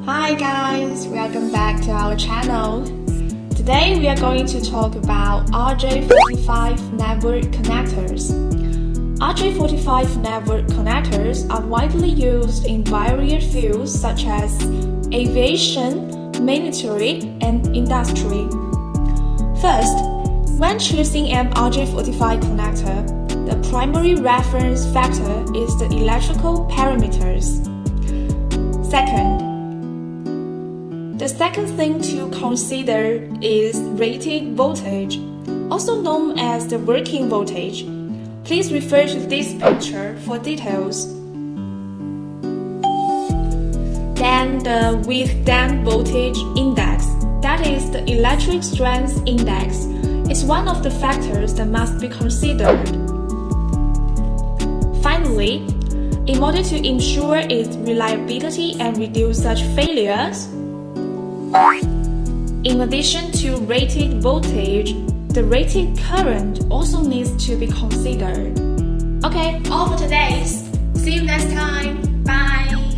Hi guys, welcome back to our channel. Today we are going to talk about RJ45 network connectors. RJ45 network connectors are widely used in various fields such as aviation, military, and industry. First, when choosing an RJ45 connector, the primary reference factor is the electrical parameters. Second, the second thing to consider is rated voltage, also known as the working voltage. Please refer to this picture for details. Then the withstand voltage index, that is the electric strength index, is one of the factors that must be considered. Finally, in order to ensure its reliability and reduce such failures, in addition to rated voltage, the rated current also needs to be considered. Okay, all for today. See you next time. Bye!